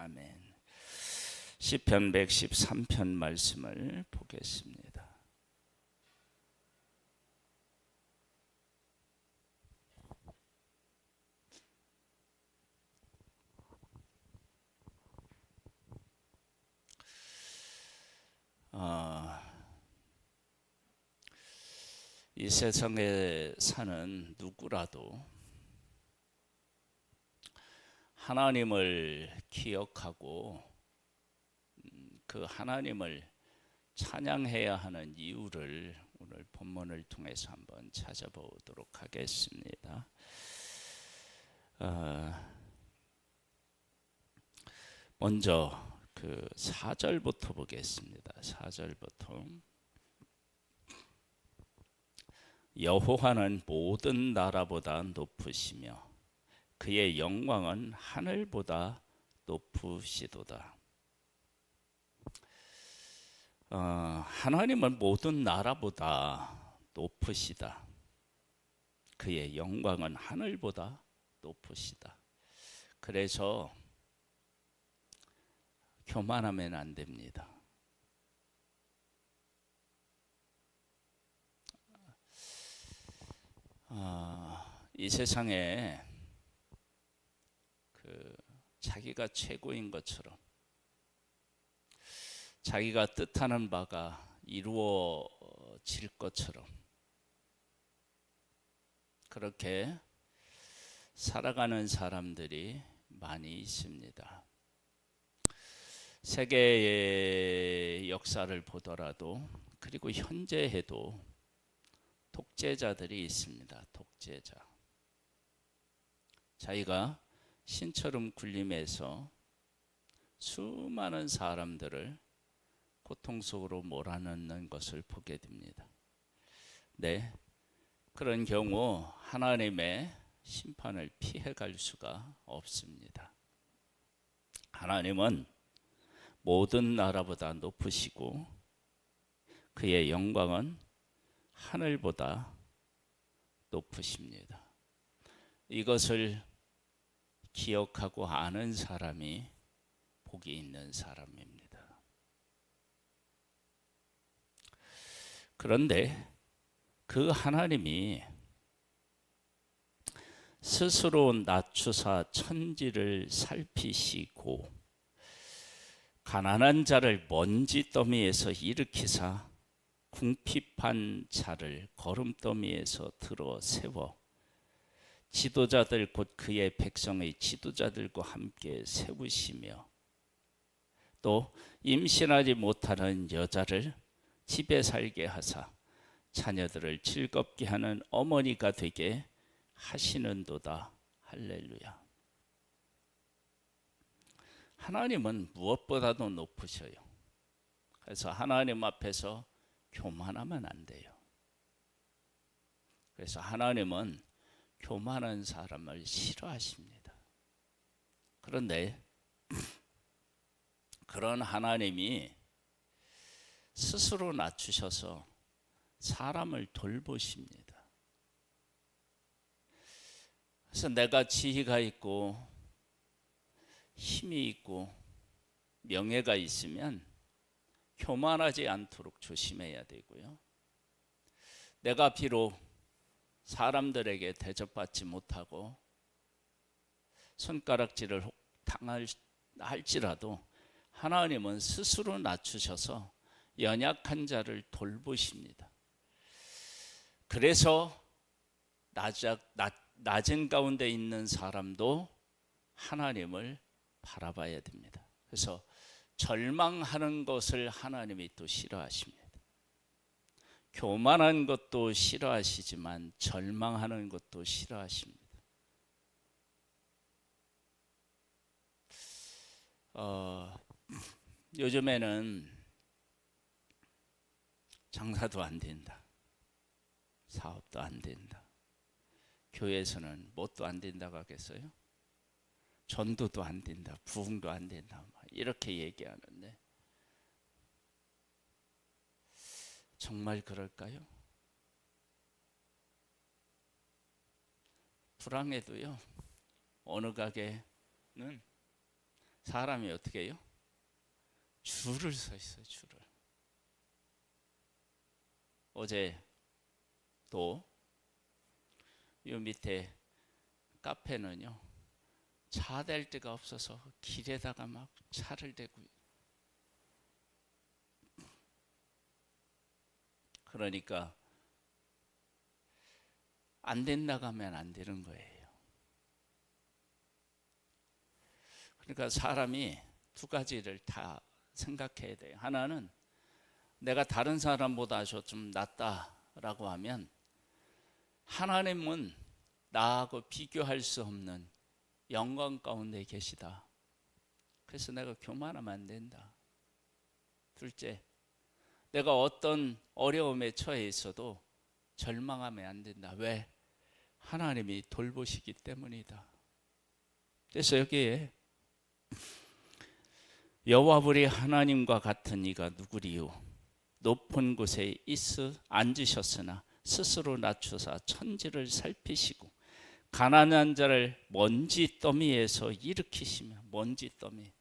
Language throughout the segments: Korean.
아멘. 시편 113편 말씀을 보겠습니다. 이 세상에 사는 누구라도 하나님을 기억하고 그 하나님을 찬양해야 하는 이유를 오늘 본문을 통해서 한번 찾아보도록 하겠습니다. 먼저 그 4절부터 보겠습니다. 4절부터 여호와는 모든 나라보다 높으시며 그의 영광은 하늘보다 높으시도다. 하나님은 모든 나라보다 높으시다. 그의 영광은 하늘보다 높으시다. 그래서 교만하면 안 됩니다. 이 세상에 자기가 최고인 것처럼 자기가 뜻하는 바가 이루어질 것처럼 그렇게 살아가는 사람들이 많이 있습니다. 세계의 역사를 보더라도 그리고 현재에도 독재자들이 있습니다. 독재자. 자기가 신처럼 군림해서 수많은 사람들을 고통 속으로 몰아넣는 것을 보게 됩니다. 네, 그런 경우 하나님의 심판을 피해갈 수가 없습니다. 하나님은 모든 나라보다 높으시고 그의 영광은 하늘보다 높으십니다. 이것을 기억하고 아는 사람이 복이 있는 사람입니다. 그런데 그 하나님이 스스로 낮추사 천지를 살피시고 가난한 자를 먼지 더미에서 일으키사 궁핍한 자를 거름더미에서 들어 세워 지도자들 곧 그의 백성의 지도자들과 함께 세우시며 또 임신하지 못하는 여자를 집에 살게 하사 자녀들을 즐겁게 하는 어머니가 되게 하시는도다. 할렐루야. 하나님은 무엇보다도 높으셔요. 그래서 하나님 앞에서 교만하면 안 돼요. 그래서 하나님은 교만한 사람을 싫어하십니다. 그런데 그런 하나님이 스스로 낮추셔서 사람을 돌보십니다. 그래서 내가 지혜가 있고 힘이 있고 명예가 있으면 교만하지 않도록 조심해야 되고요. 내가 비록 사람들에게 대접받지 못하고 손가락질을 할지라도 하나님은 스스로 낮추셔서 연약한 자를 돌보십니다. 그래서 낮은 가운데 있는 사람도 하나님을 바라봐야 됩니다. 그래서 절망하는 것을 하나님이 또 싫어하십니다. 교만한 것도 싫어하시지만 절망하는 것도 싫어하십니다. 요즘에는 장사도 안 된다. 사업도 안 된다. 교회에서는 뭣도 안 된다고 하겠어요? 전도도 안 된다. 부흥도 안 된다. 이렇게 얘기하는데 정말 그럴까요? 불황에도요, 어느 가게는 사람이 어떻게 해요? 줄을 서 있어요. 줄을. 어제 또 이 밑에 카페는요, 차 댈 데가 없어서 길에다가 막 차를 대고, 그러니까 안 된다고 하면 안 되는 거예요. 그러니까 사람이 두 가지를 다 생각해야 돼요. 하나는 내가 다른 사람보다 좀 낫다라고 하면 하나님은 나하고 비교할 수 없는 영광 가운데 계시다. 그래서 내가 교만하면 안 된다. 둘째, 내가 어떤 어려움에 처해 있어도 절망하면 안 된다. 왜? 하나님이 돌보시기 때문이다. 그래서 여기에 여호와 우리 하나님과 같은 이가 누구리요? 높은 곳에 앉으셨으나 스스로 낮추사 천지를 살피시고 가난한 자를 먼지 더미에서 일으키시며, 먼지 더미,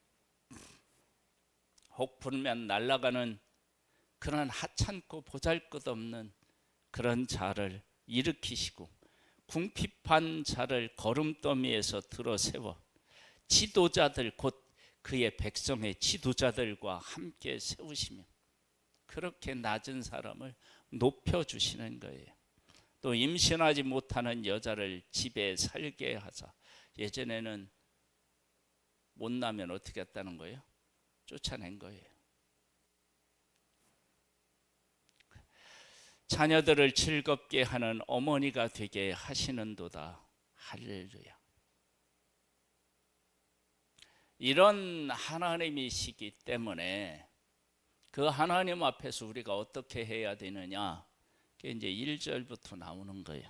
혹 불면 날아가는 그런 하찮고 보잘것없는 그런 자를 일으키시고 궁핍한 자를 거름더미에서 들어 세워 지도자들, 곧 그의 백성의 지도자들과 함께 세우시며 그렇게 낮은 사람을 높여주시는 거예요. 또 임신하지 못하는 여자를 집에 살게 하사, 예전에는 못 나면 어떻게 했다는 거예요? 쫓아낸 거예요. 자녀들을 즐겁게 하는 어머니가 되게 하시는도다. 할렐루야. 이런 하나님이시기 때문에 그 하나님 앞에서 우리가 어떻게 해야 되느냐, 그게 이제 1절부터 나오는 거예요.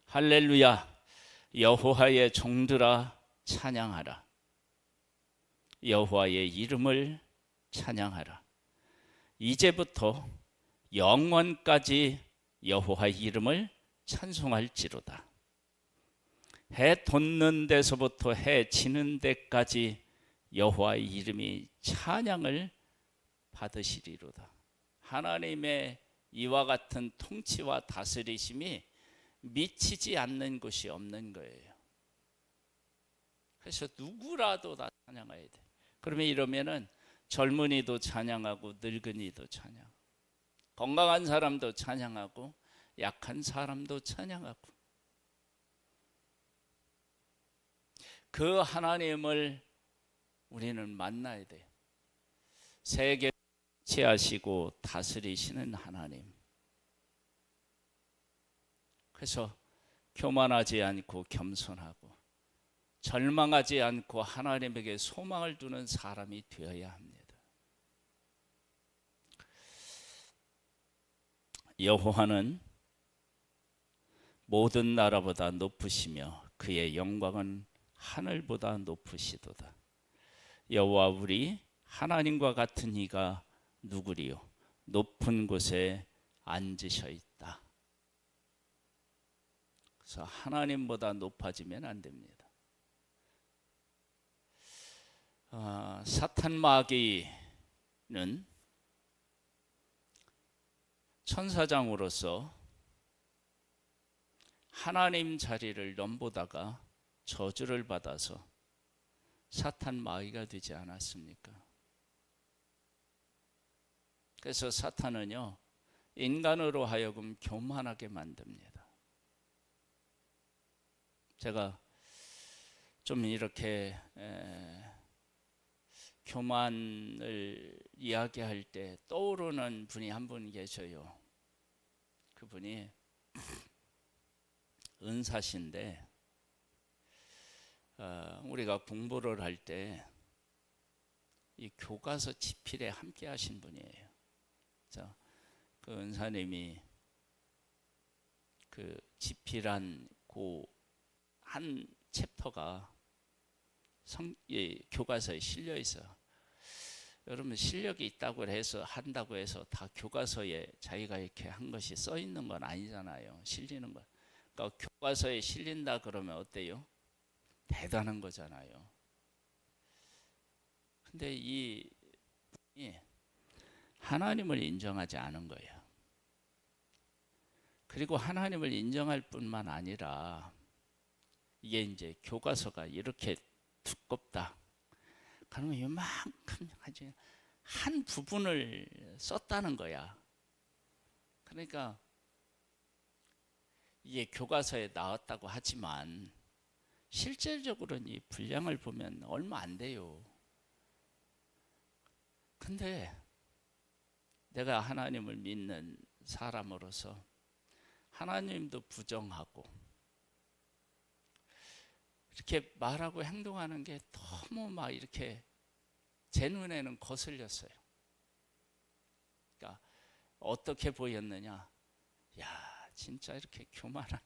할렐루야. 여호와의 종들아 찬양하라. 여호와의 이름을 찬양하라. 이제부터 영원까지 여호와의 이름을 찬송할지로다. 해 돋는 데서부터 해 지는 데까지 여호와의 이름이 찬양을 받으시리로다. 하나님의 이와 같은 통치와 다스리심이 미치지 않는 곳이 없는 거예요. 그래서 누구라도 다 찬양해야 돼. 그러면 이러면은 젊은이도 찬양하고 늙은이도 찬양, 건강한 사람도 찬양하고 약한 사람도 찬양하고, 그 하나님을 우리는 만나야 돼요. 세계를 통치하시고 다스리시는 하나님. 그래서 교만하지 않고 겸손하고 절망하지 않고 하나님에게 소망을 두는 사람이 되어야 합니다. 여호와는 모든 나라보다 높으시며 그의 영광은 하늘보다 높으시도다. 여호와 우리 하나님과 같은 이가 누구리요? 높은 곳에 앉으셔 있다. 그래서 하나님보다 높아지면 안 됩니다. 사탄 마귀는 천사장으로서 하나님 자리를 넘보다가 저주를 받아서 사탄 마귀가 되지 않았습니까? 그래서 사탄은요, 인간으로 하여금 교만하게 만듭니다. 제가 좀 이렇게 교만을 이야기할 때 떠오르는 분이 한 분 계셔요. 그분이 은사신데, 우리가 공부를 할 때 이 교과서 집필에 함께 하신 분이에요. 자, 그 은사님이 그 집필한 그 한 챕터가 교과서에 실려 있어요. 여러분, 실력이 있다고 해서 한다고 해서 다 교과서에 자기가 이렇게 한 것이 써 있는 건 아니잖아요. 실리는 건. 그러니까 교과서에 실린다 그러면 어때요? 대단한 거잖아요. 근데 이 하나님을 인정하지 않은 거예요. 그리고 하나님을 인정할 뿐만 아니라 이게 이제 교과서가 이렇게 두껍다. 그러면 이만큼 아주 한 부분을 썼다는 거야. 그러니까 이게 교과서에 나왔다고 하지만 실질적으로는 이 분량을 보면 얼마 안 돼요. 근데 내가 하나님을 믿는 사람으로서 하나님도 부정하고 이렇게 말하고 행동하는 게 너무 막 이렇게 제 눈에는 거슬렸어요. 그러니까 어떻게 보였느냐? 야, 진짜 이렇게 교만하냐?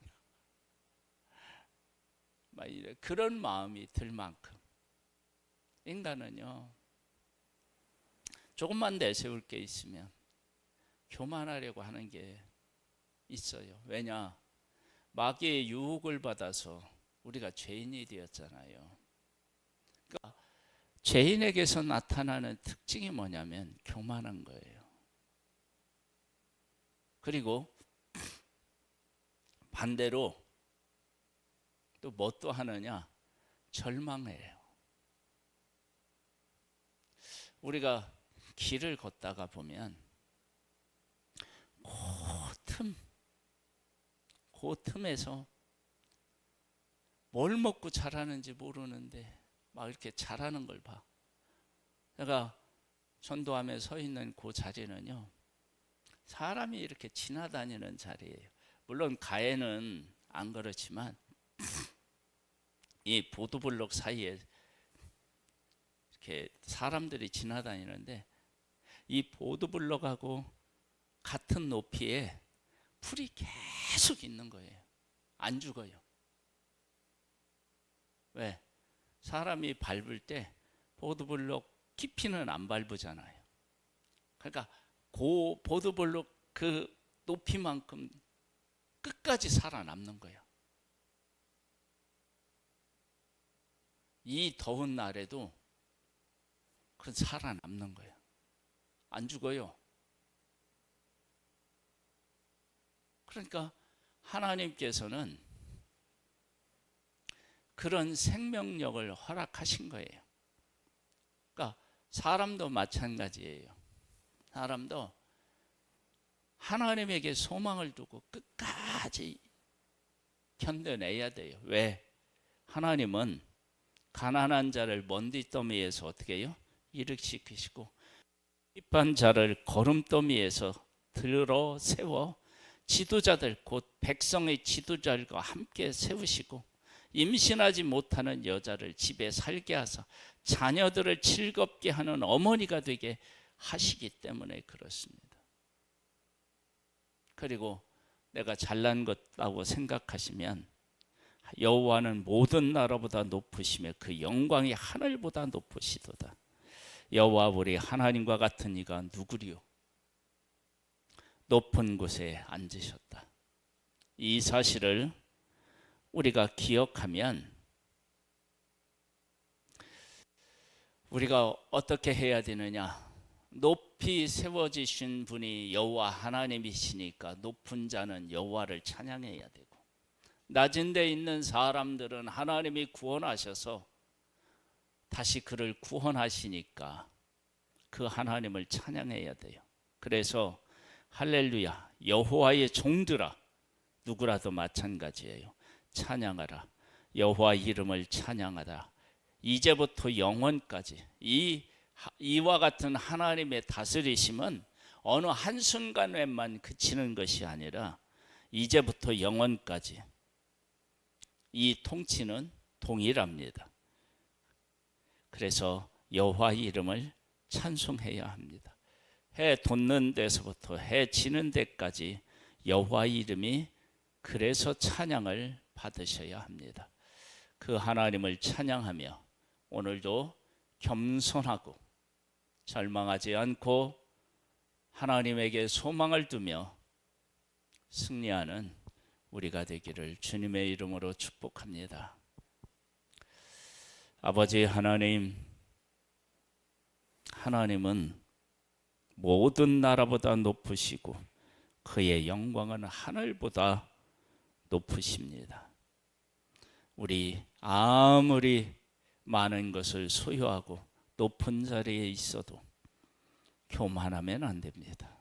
막 이래 그런 마음이 들 만큼 인간은요 조금만 내세울 게 있으면 교만하려고 하는 게 있어요. 왜냐? 마귀의 유혹을 받아서 우리가 죄인이 되었잖아요. 그러니까 죄인에게서 나타나는 특징이 뭐냐면 교만한 거예요. 그리고 반대로 또 뭐 또 하느냐? 절망해요. 우리가 길을 걷다가 보면 그 틈에서 뭘 먹고 자라는지 모르는데 막 이렇게 자라는 걸 봐. 내가 전도함에 서 있는 그 자리는요, 사람이 이렇게 지나다니는 자리예요. 물론 가에는 안 그렇지만 이 보도블록 사이에 이렇게 사람들이 지나다니는데 이 보도블록하고 같은 높이에 풀이 계속 있는 거예요. 안 죽어요. 왜? 사람이 밟을 때 보도블록 깊이는 안 밟으잖아요. 그러니까 그 보도블록 그 높이만큼 끝까지 살아남는 거예요. 이 더운 날에도 그 살아남는 거예요. 안 죽어요. 그러니까 하나님께서는 그런 생명력을 허락하신 거예요. 그러니까 사람도 마찬가지예요. 사람도 하나님에게 소망을 두고 끝까지 견뎌내야 돼요. 왜? 하나님은 가난한 자를 먼지더미에서 어떻게 해요? 일으키시고 핍한 자를 거름더미에서 들어 세워 지도자들 곧 백성의 지도자들과 함께 세우시고 임신하지 못하는 여자를 집에 살게 하사 자녀들을 즐겁게 하는 어머니가 되게 하시기 때문에 그렇습니다. 그리고 내가 잘난 것이라고 생각하시면 여호와는 모든 나라보다 높으시며 그 영광이 하늘보다 높으시도다. 여호와 우리 하나님과 같은 이가 누구리요? 높은 곳에 앉으셨다. 이 사실을 우리가 기억하면 우리가 어떻게 해야 되느냐? 높이 세워지신 분이 여호와 하나님이시니까 높은 자는 여호와를 찬양해야 되고, 낮은 데 있는 사람들은 하나님이 구원하셔서 다시 그를 구원하시니까 그 하나님을 찬양해야 돼요. 그래서 할렐루야, 여호와의 종들아, 누구라도 마찬가지예요. 찬양하라, 여호와 이름을 찬양하라. 이제부터 영원까지. 이와 같은 하나님의 다스리심은 어느 한순간에만 그치는 것이 아니라 이제부터 영원까지 이 통치는 동일합니다. 그래서 여호와 이름을 찬송해야 합니다. 해 돋는 데서부터 해 지는 데까지 여호와 이름이 그래서 찬양을 받으셔야 합니다. 그 하나님을 찬양하며 오늘도 겸손하고 절망하지 않고 하나님에게 소망을 두며 승리하는 우리가 되기를 주님의 이름으로 축복합니다. 아버지 하나님, 하나님은 모든 나라보다 높으시고 그의 영광은 하늘보다 높으십니다. 우리 아무리 많은 것을 소유하고 높은 자리에 있어도 교만하면 안 됩니다.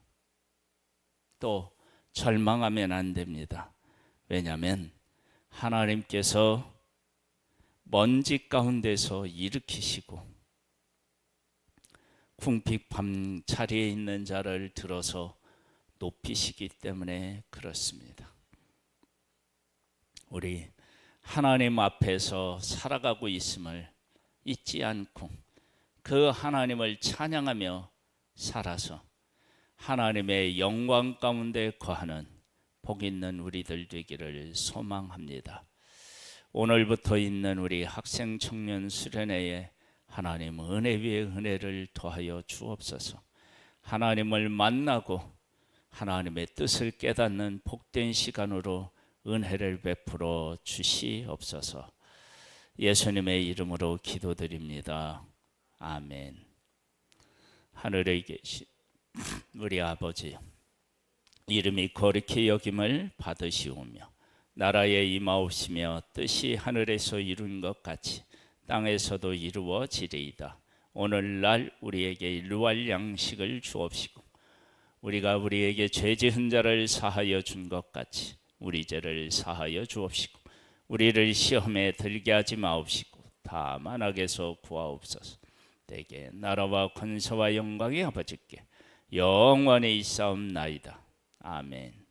또 절망하면 안 됩니다. 왜냐하면 하나님께서 먼지 가운데서 일으키시고 궁핍 밤 자리에 있는 자를 들어서 높이시기 때문에 그렇습니다. 우리 하나님 앞에서 살아가고 있음을 잊지 않고 그 하나님을 찬양하며 살아서 하나님의 영광 가운데 거하는 복 있는 우리들 되기를 소망합니다. 오늘부터 있는 우리 학생 청년 수련회에 하나님 은혜 위에 은혜를 더하여 주옵소서. 하나님을 만나고 하나님의 뜻을 깨닫는 복된 시간으로 은혜를 베풀어 주시옵소서. 예수님의 이름으로 기도드립니다. 아멘. 하늘에 계신 우리 아버지, 이름이 거룩히 여김을 받으시오며 나라에 임하옵시며 뜻이 하늘에서 이룬 것 같이 땅에서도 이루어지리이다. 오늘날 우리에게 일루할 양식을 주옵시고 우리가 우리에게 죄 지은 자를 사하여 준 것 같이 우리 죄를 사하여 주옵시고 우리를 시험에 들게 하지 마옵시고 다만 악에서 구하옵소서. 대개 나라와 권세와 영광이 아버지께 영원히 있사옵나이다. 아멘.